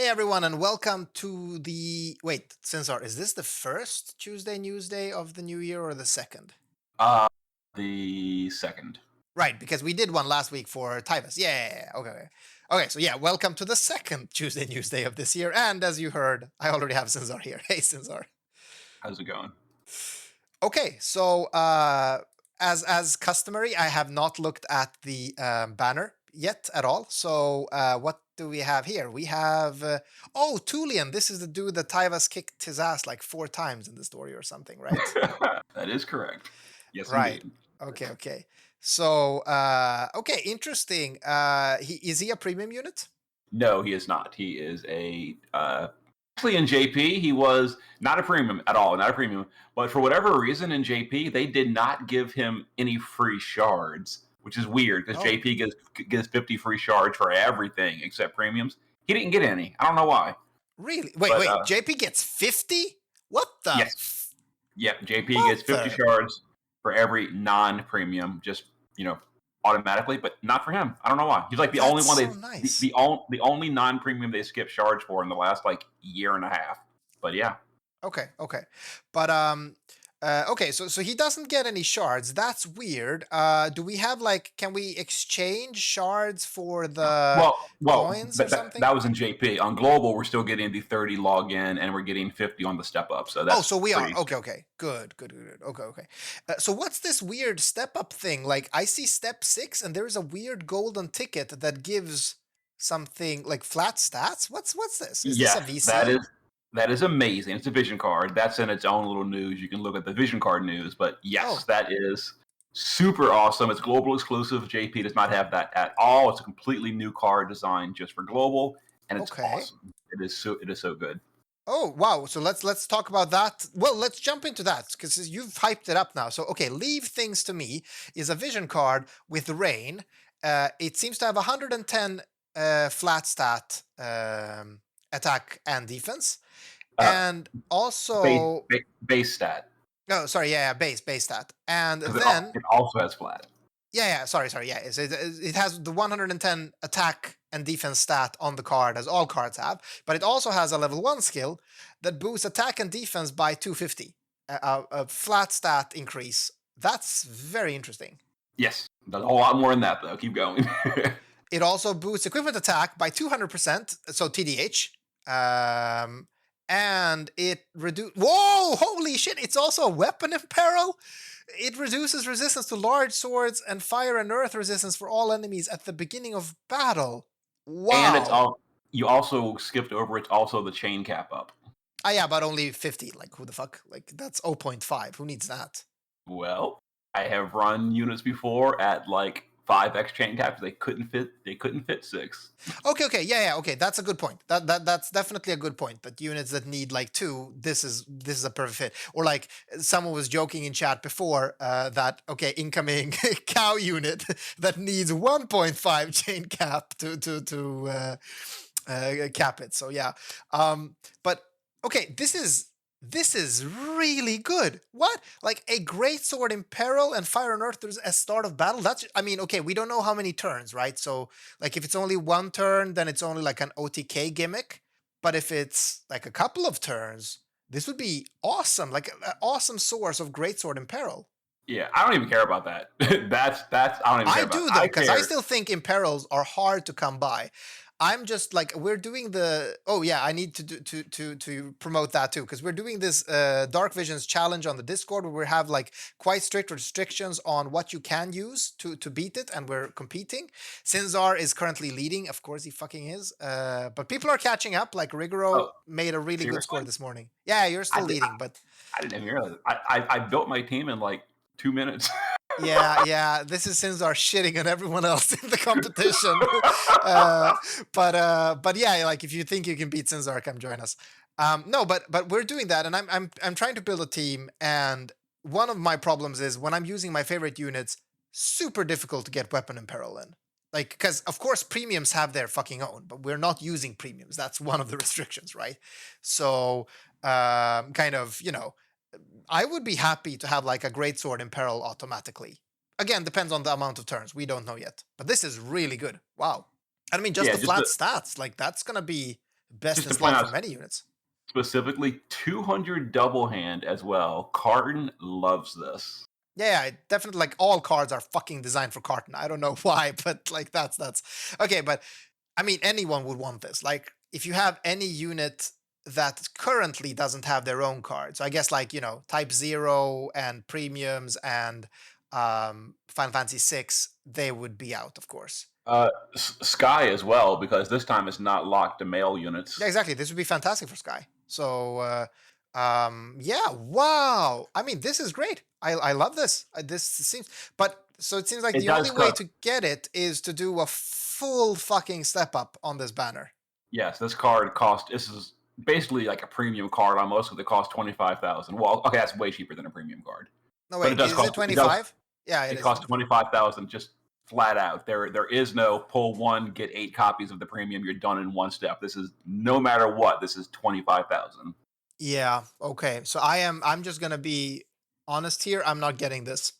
Hey everyone, and welcome to the Censor, is this the first Tuesday Newsday of the new year or the second? The second. Right, because we did one last week for Tyvus. Yeah. Okay. So yeah, welcome to the second Tuesday Newsday of this year. And as you heard, I already have Censor here. Hey Censor. How's it going? Okay, so as customary, I have not looked at the banner yet at all. So what do we have here? We have Tulien. This is the dude that Tyvus kicked his ass like 4 times in the story or something, right? That is correct. Yes, Right. indeed. Okay. So okay, interesting. Is he a premium unit? No, he is not. He is actually in JP, he was not a premium at all, not a premium. But for whatever reason in JP, they did not give him any free shards, which is weird because Oh, JP gives 50 free shards for everything except premiums. He didn't get any. I don't know why. really? But Wait. JP gets 50? What the? yes, yep. JP gets 50 Mother? shards for every non-premium, just automatically, but not for him. I don't know why. He's like the only That's one so they nice. the only non-premium they skipped shards for in the last like year and a half. But yeah, Okay. But okay, so he doesn't get any shards. That's weird. Do we have like can we exchange shards for the well, coins or that something? was in JP. On global, we're still getting the 30 login, and we're getting 50 on the step up. So Oh, that's so we are. pretty. Okay. Good. Okay. So what's this weird step up thing? Like I see step 6 and there's a weird golden ticket that gives something like flat stats. What's this? Is this a Yes, that VC? is that is amazing. It's a vision card. That's in its own little news. You can look at the vision card news. But yes, Oh, that is super awesome. It's global exclusive. JP does not have that at all. It's a completely new card designed just for global, and it's okay. awesome. It is so good. Oh wow! So let's talk about that. Well, let's jump into that because you've hyped it up now. So okay, Leave Things to Me is a vision card with rain. It seems to have 110 flat stat attack and defense, Uh, and base, also base stat no, sorry, yeah, base stat, and because then it also has flat. yeah, sorry, yeah, it has the 110 attack and defense stat on the card as all cards have, but it also has a level 1 skill that boosts attack and defense by 250, a flat stat increase. That's very interesting. Yes, there's a whole lot more in that though. Keep going. It also boosts equipment attack by 200%, so TDH. And it reduce. Whoa! Holy shit! It's also a weapon in peril. It reduces resistance to large swords and fire and earth resistance for all enemies at the beginning of battle. And it's Wow. all. You also skipped over. It's also the chain cap up. Ah, yeah, but only 50. Like, who the fuck? Like, that's 0.5. Who needs that? Well, I have run units before at like 5x chain caps. They couldn't fit. They couldn't fit 6. Okay, yeah, okay, that's a good point. That's definitely a good point. That units that need like 2, this is a perfect fit. Or like someone was joking in chat before that okay, incoming cow unit that needs 1.5 chain cap to cap it. So yeah, but okay, this is really good. What? Like a great sword in peril and fire and earth as start of battle? That's, I mean, okay, we don't know how many turns, right? So, like, if it's only 1 turn, then it's only like an OTK gimmick. But if it's like a couple of turns, this would be awesome. Like, an awesome source of great sword in peril. Yeah, I don't even care about that. That's I don't even I care about. do That. though, I because I care. still think imperils are hard to come by. I'm just like we're doing the oh yeah, I need to do to promote that too because we're doing this Dark Visions challenge on the Discord where we have like quite strict restrictions on what you can use to beat it, and we're competing. Sinzar is currently leading, of course he fucking is. But people are catching up. Like Oh, Rigoro made a really good score seriously? this morning. Yeah, you're I still did. leading, but I didn't even realize. I built my team in like 2 minutes. yeah. This is Sinzar shitting on everyone else in the competition. uh, but yeah, like if you think you can beat Sinzar, come join us. No, but we're doing that, and I'm trying to build a team, and one of my problems is when I'm using my favorite units, super difficult to get weapon and peril in. Like, because of course premiums have their fucking own, but we're not using premiums. That's one of the restrictions, right? So, kind of, I would be happy to have like a great sword in peril automatically. Again, depends on the amount of turns. We don't know yet. But this is really good. Wow. I mean, just Yeah, the just flat the stats, like that's gonna be Best Just in to point slot for out many units. specifically, 200 double hand as well. Carton loves this. Yeah, definitely. Like all cards are fucking designed for Carton. I don't know why, but like that's okay. But I mean, anyone would want this. Like, if you have any unit that currently doesn't have their own card, so I guess like Type Zero and Premiums and Final Fantasy 6, they would be out, of course. Sky as well, because this time it's not locked to male units. Yeah, exactly. This would be fantastic for Sky. So, yeah, wow. I mean, this is great. I love this. This seems, but so it seems like It the only does way cut. to get it is to do a full fucking step up on this banner. Yes, this card cost. This is basically like a premium card almost, because it costs 25,000. Well, okay, that's way cheaper than a premium card. No, But it wait, does is it cost. It does. 25? Yeah, it It is costs 25. 25,000 just flat out. There is no pull one, get 8 copies of the premium. You're done in one step. This is no matter what. This is 25,000. Yeah, okay. So I'm just gonna be honest here. I'm not getting this.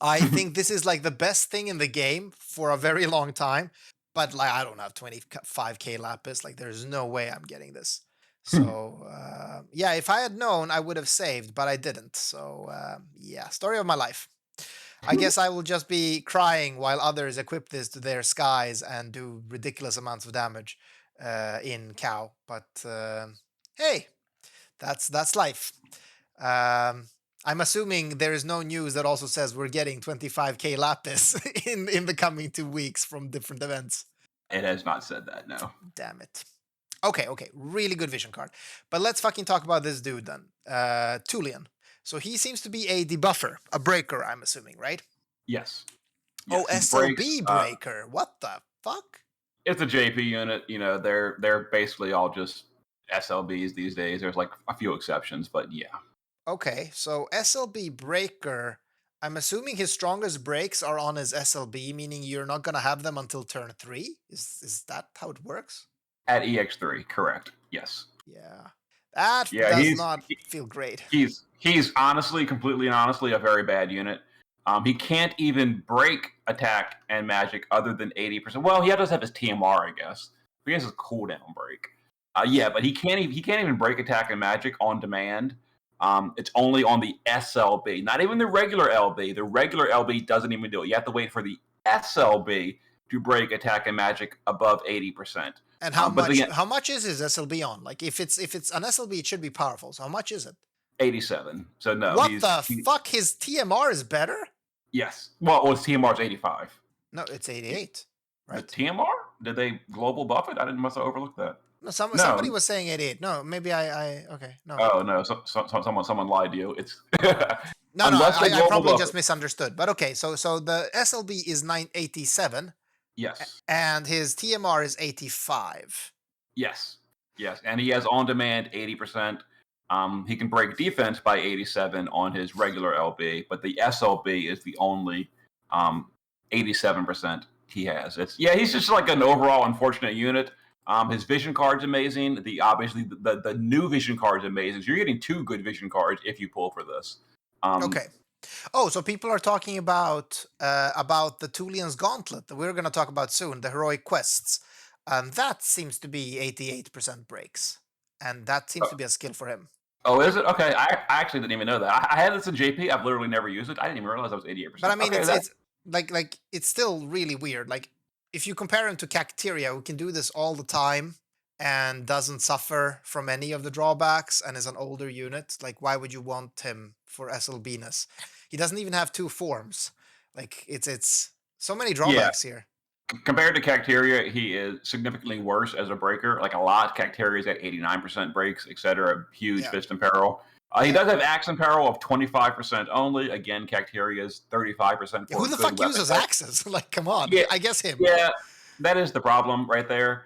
I think this is like the best thing in the game for a very long time, but like I don't have 25k lapis. Like there's no way I'm getting this. So yeah, if I had known, I would have saved, but I didn't. So yeah, story of my life. I guess I will just be crying while others equip this to their skies and do ridiculous amounts of damage in cow. But hey, that's life. I'm assuming there is no news that also says we're getting 25k lapis in the coming 2 weeks from different events. It has not said that. No. Damn it. Okay, really good vision card. But let's fucking talk about this dude then. Tulien. So he seems to be a debuffer, a breaker, I'm assuming, right? Yes. Oh, He SLB breaks. breaker. What the fuck? It's a JP unit. They're basically all just SLBs these days. There's like a few exceptions, but yeah. Okay, so SLB breaker. I'm assuming his strongest breaks are on his SLB, meaning you're not gonna have them until turn 3. Is that how it works? At EX3, correct. Yes. Yeah. That Yeah, does not feel great. he's honestly, completely and honestly, a very bad unit. He can't even break attack and magic other than 80%. Well, he does have his TMR, I guess. He has his cooldown break. Yeah, but he can't even break attack and magic on demand. It's only on the SLB, not even the regular LB. The regular LB doesn't even do it. You have to wait for the SLB to break attack and magic above 80%. And how much? Again, how much is his SLB on? Like, if it's an SLB, it should be powerful. So how much is it? 87. So no. What the fuck? His TMR is better? Yes. Well, his TMR is 85. No, it's 88. Right? The TMR? Did they global buff it? Must have overlooked that. No, somebody was saying 88. No, maybe I okay. No. Oh no, someone lied to you. It's no, I probably just misunderstood. But okay, so the SLB is 987. Yes. And his TMR is 85. Yes. And he has on demand 80%. He can break defense by 87 on his regular LB, but the SLB is the only 87% he has. He's just like an overall unfortunate unit. His vision card's amazing. Obviously the new vision card's amazing. So you're getting 2 good vision cards if you pull for this. Okay. Oh, so people are talking about the Tulien's Gauntlet that we're going to talk about soon, the heroic quests, and that seems to be 88% breaks, and that seems to be a skill for him. Oh, is it? Okay, I actually didn't even know that. I had this in JP. I've literally never used it. I didn't even realize I was 88%. But I mean, it's like it's still really weird. Like if you compare him to Cacteria, who can do this all the time and doesn't suffer from any of the drawbacks and is an older unit, like why would you want him for SLB-ness? He doesn't even have 2 forms. Like it's so many drawbacks here. Compared to Cacteria, he is significantly worse as a breaker. Like a lot, Cacteria's at 89% breaks, etc. Huge fist and peril. He does have axe and peril of 25% only. Again, Cacteria's 35%. Who the fuck uses axes? Like, come on. Yeah, I guess him. Yeah, that is the problem right there.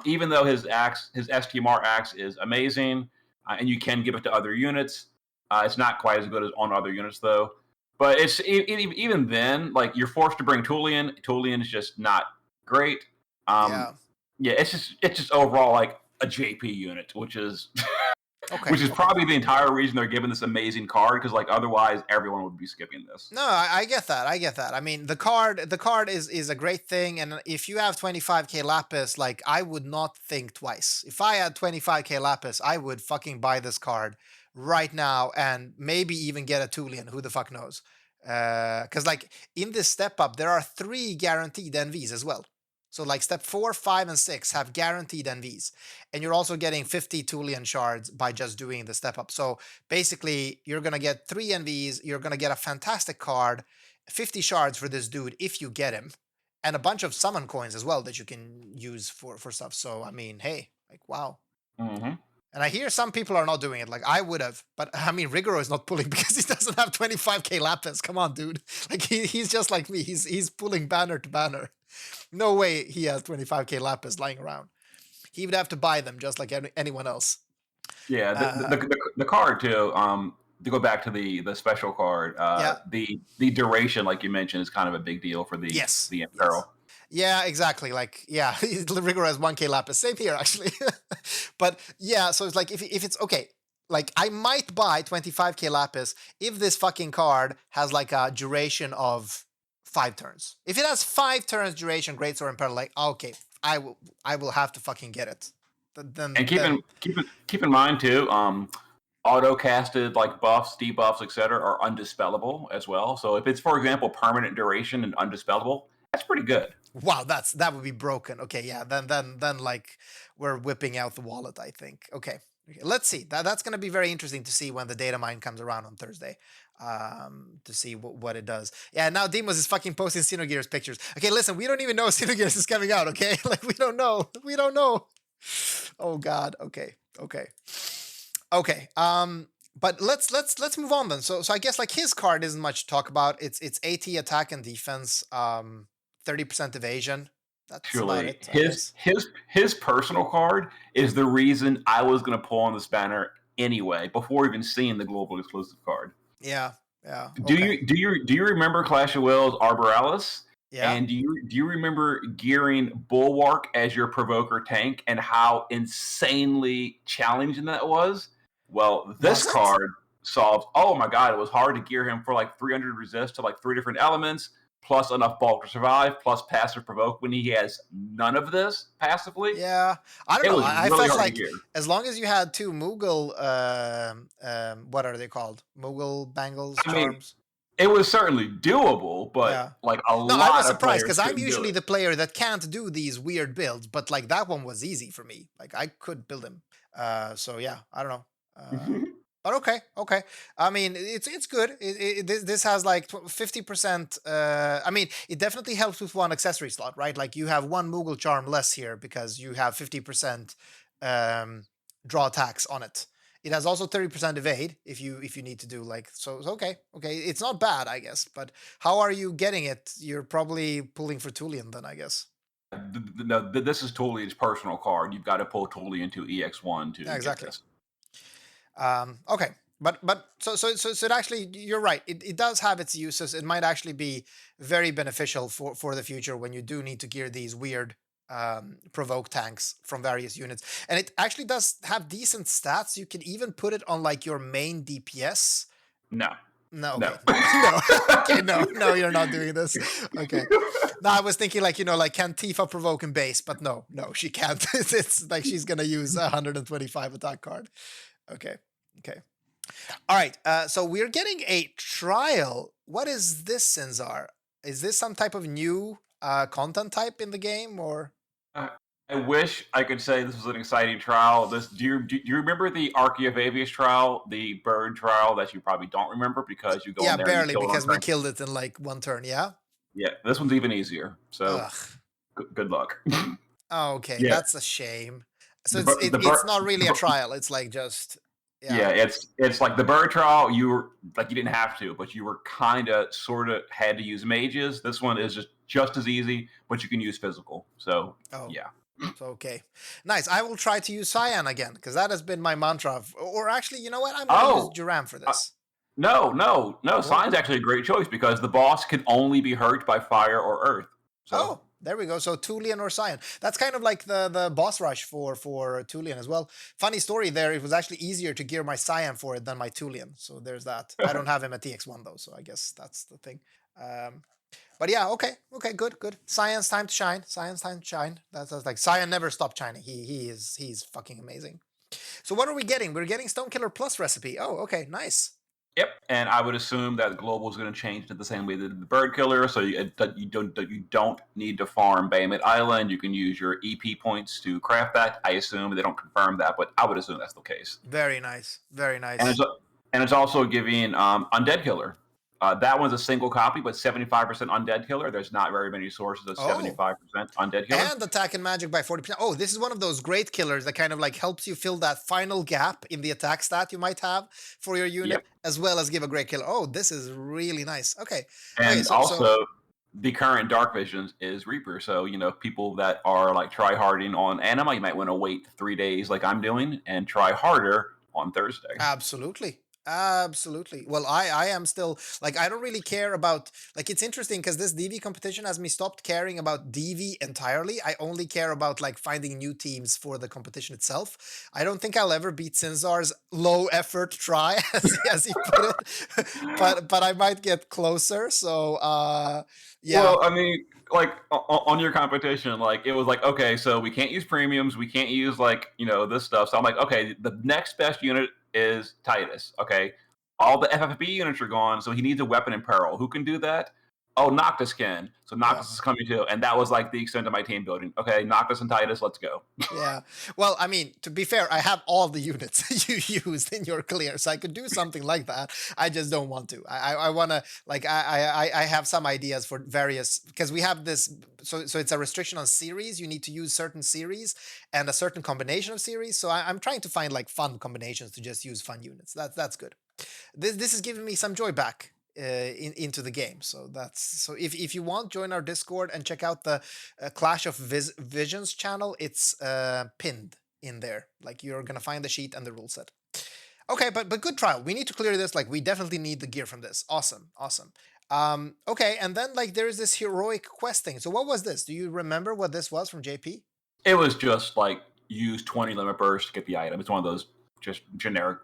Even though his STMR axe is amazing, and you can give it to other units, it's not quite as good as on other units though. But it's even then, like you're forced to bring Tulien. Tulien is just not great. It's just overall like a JP unit, which is Okay. Which is probably the entire reason they're giving this amazing card, because like otherwise everyone would be skipping this. No, I get that. I get that. I mean, the card is a great thing, and if you have 25k lapis, like I would not think twice. If I had 25k lapis, I would fucking buy this card right now, and maybe even get a Tulien. Who the fuck knows? Because like in this step up, there are 3 guaranteed NVs as well. So like step 4, 5, and 6 have guaranteed NVs, and you're also getting 50 Tulien shards by just doing the step up. So basically, you're gonna get 3 NVs. You're gonna get a fantastic card, 50 shards for this dude if you get him, and a bunch of summon coins as well that you can use for stuff. So I mean, hey, like wow. Mm-hmm. And I hear some people are not doing it. Like I would have, but I mean, Rigoro is not pulling because he doesn't have 25k lapis. Come on, dude. Like he's just like me. He's pulling banner to banner. No way he has 25k lapis lying around. He would have to buy them just like anyone else. Yeah, the card too. To go back to the special card, Yeah. the duration, like you mentioned, is kind of a big deal for the the Imperil. Yeah, exactly. Like, yeah, Rigor has 1k lapis. Same here, actually. But yeah, so it's like if it's okay, like I might buy 25k lapis if this fucking card has like a duration of 5 turns. If it has 5 turns duration, Greatsword Imperil, like okay, I will have to fucking get it. And keep in mind too, auto casted like buffs, debuffs, etc. are undispellable as well. So if it's, for example, permanent duration and undispellable, that's pretty good. Wow, that would be broken. Okay, yeah, then like we're whipping out the wallet, I think. Okay, let's see. That's going to be very interesting to see when the data mine comes around on Thursday. To see what it does. Yeah, now Demos is fucking posting Xenogears pictures. Okay, listen, we don't even know Xenogears is coming out. Okay, like we don't know. Oh God. Okay. But let's move on then. So I guess like his card isn't much to talk about. It's 80 attack and defense, 30% evasion. That's Truly, about it, his personal card is the reason I was going to pull on this banner anyway, before even seeing the global exclusive card. Yeah. Do you remember Clash of Wills Arboralis? Yeah. And do you remember gearing Bulwark as your provoker tank and how insanely challenging that was? Well, this card solves. Oh my god, it was hard to gear him for like 300 resist to like 3 different elements, plus enough bulk to survive, plus passive provoke when he has none of this passively. Yeah, I don't know. I really felt like gear. As long as you had 2 Moogle, what are they called? Moogle bangles, charms. It was certainly doable, but like a lot. No, I was surprised because I'm usually the player that can't do these weird builds, but like that one was easy for me. Like I could build him. So yeah, I don't know. But okay. I mean, it's good. This has like 50%. I mean, it definitely helps with 1 accessory slot, right? Like you have 1 Moogle charm less here because you have 50% draw attacks on it. It has also 30% evade if you need to do like so. Okay. It's not bad, I guess. But how are you getting it? You're probably pulling for Tulien then, I guess. No, this is Tulien's personal card. You've got to pull Tulien to EX1 to get this. Okay, but so it actually, you're right. It does have its uses. It might actually be very beneficial for the future when you do need to gear these weird provoke tanks from various units, and it actually does have decent stats. You can even put it on like your main DPS. No. Okay. Okay, no, you're not doing this. Okay. No, I was thinking like, like can Tifa provoke in base, but no, she can't. It's like she's gonna use a 125 attack card. Okay. All right. So we're getting a trial. What is this, Sinzar? Is this some type of new content type in the game, or? I wish I could say this was an exciting trial. Do you remember the Archaeavavius trial, the bird trial that you probably don't remember because you go in there barely, because we killed it in like 1 turn. Yeah. Yeah, this one's even easier. So good luck. Oh, okay, yeah. That's a shame. So it's not really a trial. It's like just. Yeah, it's like the bird trial. You didn't have to, but you were kind of sort of had to use mages. This one is just as easy, but you can use physical. So yeah. Okay, nice. I will try to use Cyan again because that has been my mantra. Or actually, you know what? I'm going to use Duran for this. No. Cyan's actually a great choice because the boss can only be hurt by fire or earth. So There we go. So Tulien or Cyan. That's kind of like the boss rush for Tulien as well. Funny story there. It was actually easier to gear my Cyan for it than my Tulien. So there's that. I don't have him at TX1 though, so I guess that's the thing. But yeah, okay, good. Cyan's time to shine. Cyan's time to shine. That's like Cyan never stopped shining. He's fucking amazing. So what are we getting? We're getting Stonekiller Plus recipe. Oh, okay, nice. Yep, and I would assume that Global is going to change it the same way that the Bird Killer, so you don't need to farm Bahamut Island. You can use your EP points to craft that. I assume they don't confirm that, but I would assume that's the case. Very nice, very nice. And it's also giving Undead Killer. That one's a single copy, but 75% Undead Killer. There's not very many sources of 75% Undead Killer. And attack and magic by 40%. Oh, this is one of those great killers that kind of like helps you fill that final gap in the attack stat you might have for your unit, as well as give a great killer. Oh, this is really nice. Okay. And also, the current Dark Visions is Reaper. So, people that are like try-harding on Anima, you might want to wait 3 days like I'm doing and try harder on Thursday. Absolutely. Well, I am still like, I don't really care about, like, it's interesting because this DV competition has me stopped caring about DV entirely. I only care about like finding new teams for the competition itself. I don't think I'll ever beat Sinzar's low effort try as he put it, but I might get closer. So yeah. Well, I mean, like on your competition, like it was like, okay, so we can't use premiums, we can't use like this stuff. So I'm like, okay, the next best unit is Titus. Okay, all the FFBE units are gone, so he needs a weapon in peril. Who can do that? Oh, Noctis can. So Noctis is coming too, and that was like the extent of my team building. Okay, Noctis and Titus, let's go. Yeah. Well, I mean, to be fair, I have all the units you used in your clear, so I could do something like that. I just don't want to. I want to, like, I have some ideas for various, because we have this, so it's a restriction on series. You need to use certain series and a certain combination of series. So I'm trying to find like fun combinations to just use fun units. That's good. This is giving me some joy back into the game. So if you want, join our Discord and check out the Clash of Visions channel. It's pinned in there. Like, you're gonna find the sheet and the rule set. Okay, but good trial. We need to clear this. Like, we definitely need the gear from this. Awesome. Okay, and then like there is this heroic quest thing. So what was this? Do you remember what this was from JP? It was just like use 20 limit bursts to get the item. It's one of those just generic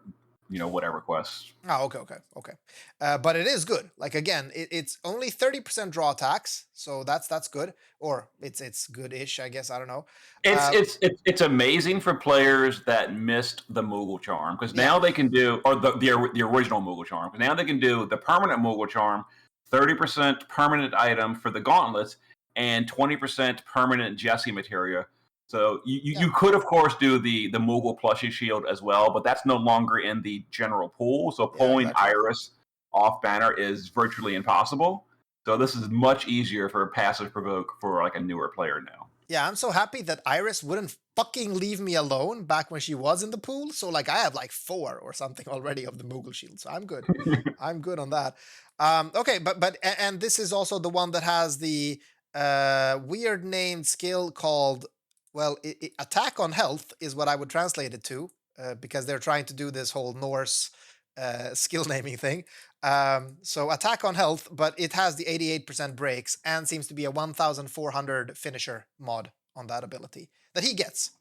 whatever quests. Oh, okay. But it is good. Like, again, it's only 30% draw attacks, so that's good. Or it's good-ish, I guess. I don't know. It's amazing for players that missed the Moogle Charm, because now they can do, or the original Moogle Charm. Because now they can do the permanent Moogle Charm, 30% permanent item for the gauntlets, and 20% permanent Jesse materia. So you could, of course, do the Moogle plushie shield as well, but that's no longer in the general pool. So pulling Iris off banner is virtually impossible. So this is much easier for a passive provoke for like a newer player now. Yeah, I'm so happy that Iris wouldn't fucking leave me alone back when she was in the pool. So like I have like 4 or something already of the Moogle shield. So I'm good. I'm good on that. Okay, but this is also the one that has the weird named skill called, well, attack on health is what I would translate it to, because they're trying to do this whole Norse skill naming thing. So attack on health, but it has the 88% breaks and seems to be a 1400 finisher mod on that ability that he gets.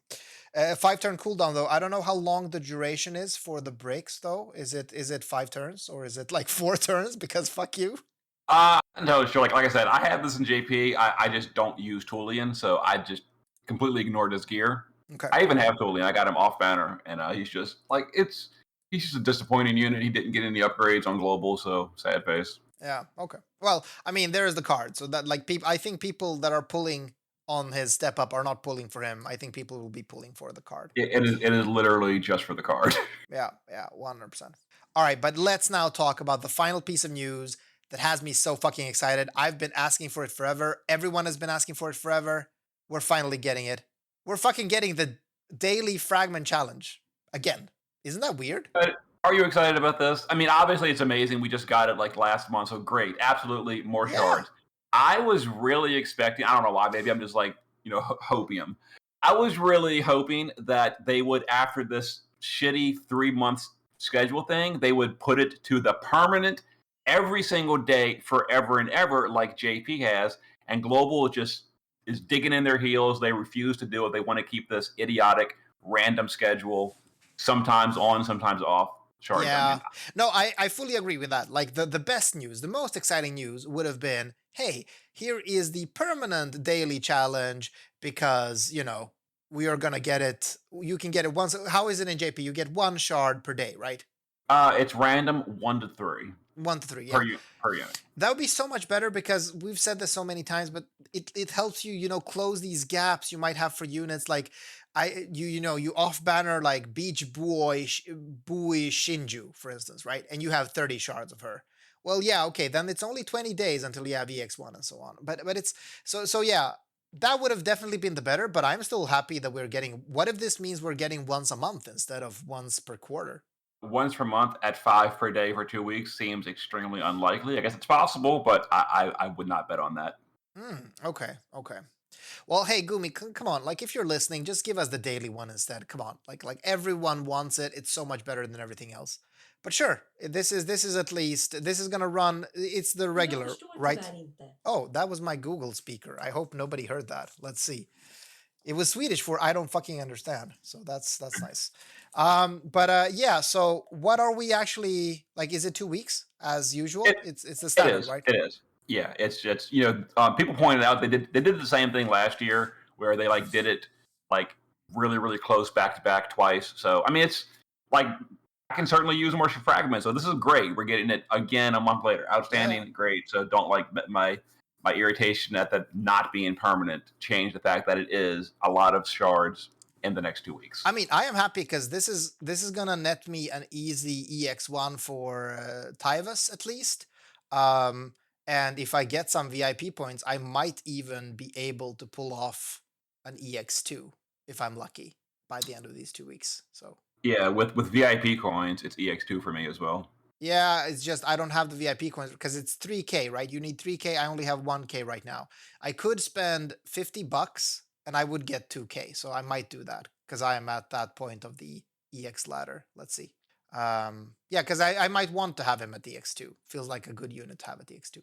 5-turn cooldown though. I don't know how long the duration is for the breaks though. Is it 5 turns or is it like 4 turns? Because fuck you. No, sure. Like I said, I have this in JP. I just don't use Tulien, so I just completely ignored his gear. Okay. I even have Tulien. I got him off banner, and he's just like he's just a disappointing unit. He didn't get any upgrades on global, so sad face. Yeah. Okay. Well, I mean, there is the card, so that like I think people that are pulling on his step up are not pulling for him. I think people will be pulling for the card. It is literally just for the card. Yeah, 100%. All right, but let's now talk about the final piece of news that has me so fucking excited. I've been asking for it forever. Everyone has been asking for it forever. We're finally getting it. We're fucking getting the daily Fragment challenge again. Isn't that weird? Are you excited about this? I mean, obviously it's amazing. We just got it like last month, so great. Absolutely, more shards. I was really expecting, I don't know why, maybe I'm just like, hopium. I was really hoping that they would, after this shitty 3 months schedule thing, they would put it to the permanent every single day forever and ever like JP has, and Global just is digging in their heels. They refuse to do it. They want to keep this idiotic random schedule, sometimes on, sometimes off shard dungeon. Yeah. No, I fully agree with that. Like the best news, the most exciting news would have been, hey, here is the permanent daily challenge because, we are gonna get it. You can get it once. How is it in JP? You get one shard per day, right? It's random 1 to 3 1 to 3, per yeah. per unit. That would be so much better because we've said this so many times, but it helps you, close these gaps you might have for units. Like you off banner like Beach Buoy Shinju, for instance, right? And you have 30 shards of her. Well, yeah, okay, then it's only 20 days until you have EX1 and so on. But it's so yeah, that would have definitely been the better, but I'm still happy that we're getting. What if this means we're getting once a month instead of once per quarter? Once per month at 5 per day for 2 weeks seems extremely unlikely. I guess it's possible, but I would not bet on that. Okay, okay. Well, hey, Gumi, come on. Like, if you're listening, just give us the daily one instead. Come on. Like everyone wants it. It's so much better than everything else. But sure, this is at least this is gonna run. It's the Jag regular, förstår right? tyvärr inte. Oh, that was my Google speaker. I hope nobody heard that. Let's see. It was Swedish for I don't fucking understand. So that's nice. But yeah. So what are we actually like? Is it 2 weeks as usual? It, It's the it standard, is. right? It is. Yeah, it's just people pointed out they did the same thing last year where they like did it like really really close back to back twice. So I mean it's like I can certainly use more fragments. So this is great. We're getting it again a month later. Outstanding, Yeah. great. So don't like my irritation at that not being permanent change the fact that it is a lot of shards in the next 2 weeks. I mean, I am happy because this is gonna net me an easy EX1 for Tyvus at least. And if I get some VIP points, I might even be able to pull off an EX2 if I'm lucky by the end of these 2 weeks. So Yeah, with VIP coins, it's EX2 for me as well. yeah, it's just I don't have the VIP coins because it's 3K, right? You need 3K. I only have 1K right now. I could spend $50 and I would get 2K. So I might do that because I am at that point of the EX ladder. Let's see. Yeah, because I might want to have him at the EX2. Feels like a good unit to have at the EX2.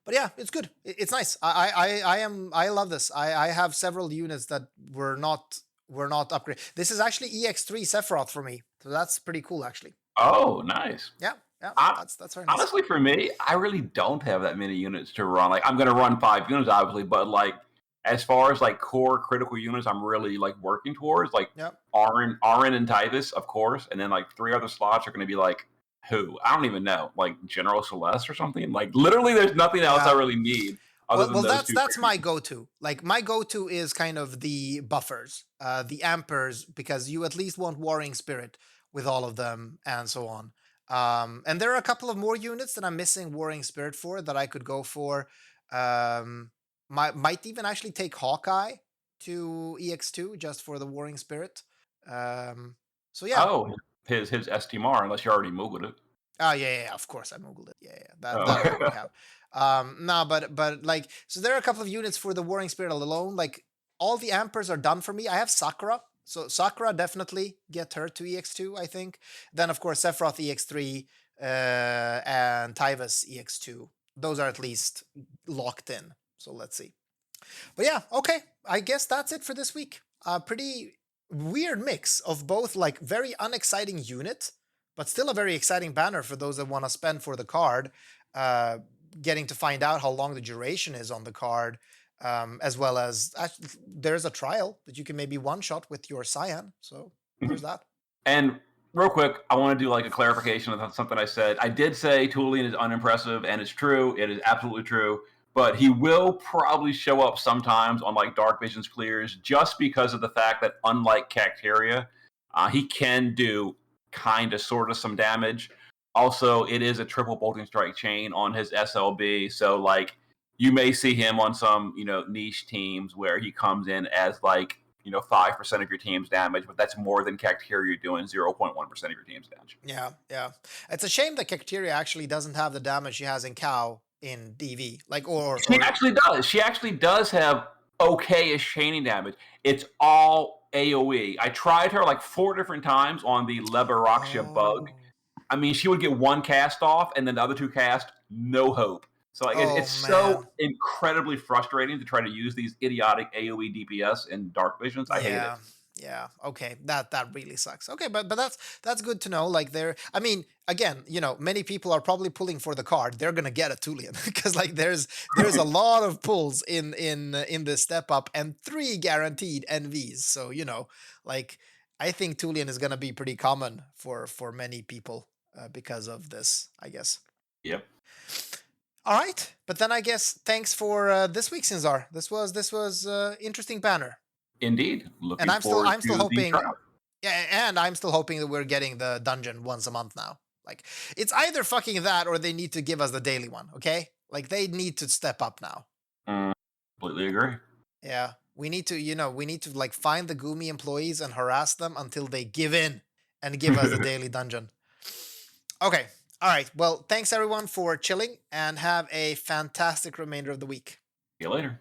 But yeah, it's good. It's nice. I love this. I have several units that were not upgraded. This is actually EX3 Sephiroth for me. So that's pretty cool actually. Oh, nice. Yeah, I, that's very nice. Honestly, for me, I really don't have that many units to run. Like, I'm going to run 5 units, obviously, but like, as far as like core critical units, I'm really like working towards like Yep. Arin and Titus, of course, and then like 3 other slots are going to be like who I don't even know, like General Celeste or something. Like, literally, there's nothing else I really need. Other than those that's two my go-to. Like my go-to is kind of the buffers, the ampers, because you at least want Warring Spirit with all of them and so on. And there are a couple of more units that I'm missing Warring Spirit for that I could go for. Might even actually take Hawkeye to EX2 just for the Warring Spirit. So yeah. Oh, his STMR, unless you already Moogled it. Oh yeah, of course I Moogled it. Yeah, that Oh. I already have. No, but like, so there are a couple of units for the Warring Spirit alone. Like all the ampers are done for me. I have Sakura, so Sakura definitely get her to EX2. I think. Then of course Sephiroth EX3 and Tyvus EX2. Those are at least locked in. So let's see. But yeah, okay. I guess that's it for this week. Pretty weird mix of both like very unexciting unit, but still a very exciting banner for those that want to spend for the card. Getting to find out how long the duration is on the card, as well as there's a trial that you can maybe one shot with your Cyan. So there's that. And real quick, I want to do like a clarification of something I said. I did say Tulien is unimpressive, and it's true. It is absolutely true. But he will probably show up sometimes on like Dark Visions clears just because of the fact that unlike Cacteria, he can do kind of sort of some damage. Also, it is a triple bolting strike chain on his SLB. So like you may see him on some, niche teams where he comes in as like, 5% of your team's damage, but that's more than Cacteria doing 0.1% of your team's damage. Yeah. It's a shame that Cacteria actually doesn't have the damage she has in Cow in DV. She actually does. She actually does have okay-ish chaining damage. It's all AoE. I tried her like 4 different times on the Leberaksha bug. I mean, she would get one cast off, and then the other 2 cast, no hope. So like, Oh it's so man. incredibly frustrating to try to use these idiotic AOE DPS in Dark Visions. I hate it. Yeah. Yeah. Okay. That really sucks. Okay, but that's good to know. Like there, I mean, again, many people are probably pulling for the card. They're gonna get a Tulien because like there's a lot of pulls in this step up and 3 guaranteed NVs. So like I think Tulien is gonna be pretty common for many people because of this, I guess. Yep, All right, but then I guess thanks for this week, Sinzar. This was interesting banner. indeed. And Looking I'm still forward I'm still to the hoping, trial. yeah, and I'm still hoping that we're getting the dungeon once a month now. Like it's either fucking that or they need to give us the daily one, okay? Like they need to step up now. Mm, completely agree. Yeah. We need to like find the Gumi employees and harass them until they give in and give us the daily dungeon. Okay. All right. Well, thanks everyone for chilling and have a fantastic remainder of the week. See you later.